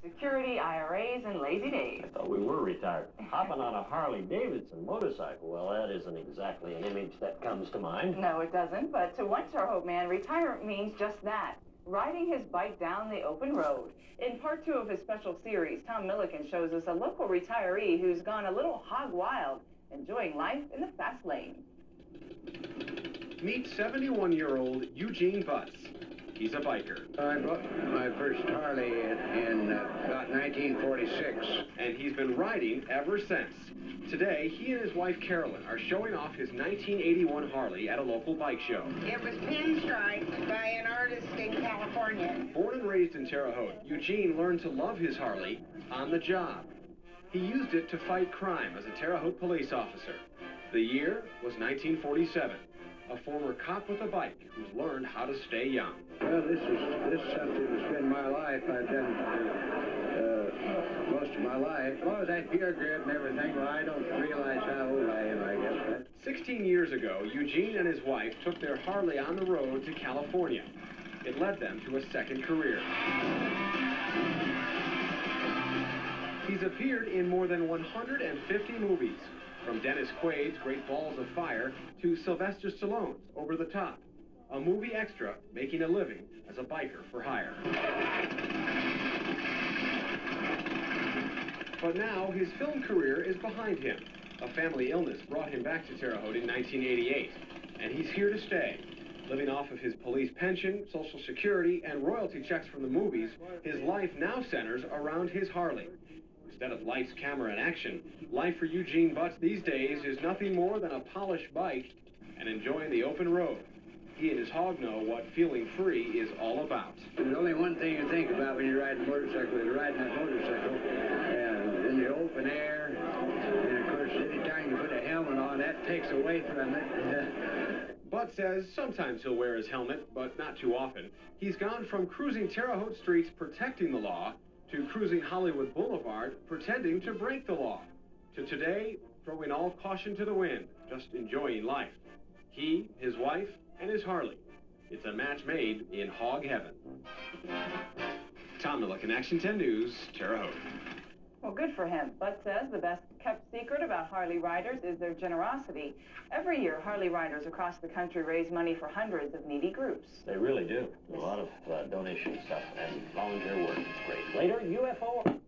Security, IRAs, and lazy days. I thought we were retired. Hopping on a Harley-Davidson motorcycle, well, that isn't exactly an image that comes to mind. No, it doesn't, but to one Terre Haute man, retirement means just that. Riding his bike down the open road. In part 2 of his special series, Tom Milliken shows us a local retiree who's gone a little hog wild, enjoying life in the fast lane. Meet 71-year-old Eugene Butts. He's a biker. I bought my first Harley in about 1946. And he's been riding ever since. Today, he and his wife Carolyn are showing off his 1981 Harley at a local bike show. It was pinstriped by an artist in California. Born and raised in Terre Haute, Eugene learned to love his Harley on the job. He used it to fight crime as a Terre Haute police officer. The year was 1947. A former cop with a bike who's learned how to stay young. Well, this is something that's been my life. I've done most of my life. As long as I feel good and everything, well, I don't realize how old I am, I guess. Right? 16 years ago, Eugene and his wife took their Harley on the road to California. It led them to a second career. He's appeared in more than 150 movies, from Dennis Quaid's Great Balls of Fire to Sylvester Stallone's Over the Top, a movie extra making a living as a biker for hire. But now his film career is behind him. A family illness brought him back to Terre Haute in 1988, and he's here to stay. Living off of his police pension, Social Security, and royalty checks from the movies, his life now centers around his Harley. Instead of lights, camera, and action, life for Eugene Butts these days is nothing more than a polished bike and enjoying the open road. He and his hog know what feeling free is all about. There's only one thing you think about when you're riding a motorcycle, is riding that motorcycle and in the open air. And of course, anytime you put a helmet on, that takes away from it. Butts says sometimes he'll wear his helmet, but not too often. He's gone from cruising Terre Haute streets protecting the law to cruising Hollywood Boulevard pretending to break the law, to today throwing all caution to the wind, just enjoying life. He, his wife, and his Harley. It's a match made in hog heaven. Tom Milliken, Action 10 News, Terre Haute. Well, good for him. Bud says the best kept secret about Harley riders is their generosity. Every year, Harley riders across the country raise money for hundreds of needy groups. They really do. A lot of donation stuff and volunteer work. It's great. Later, UFO.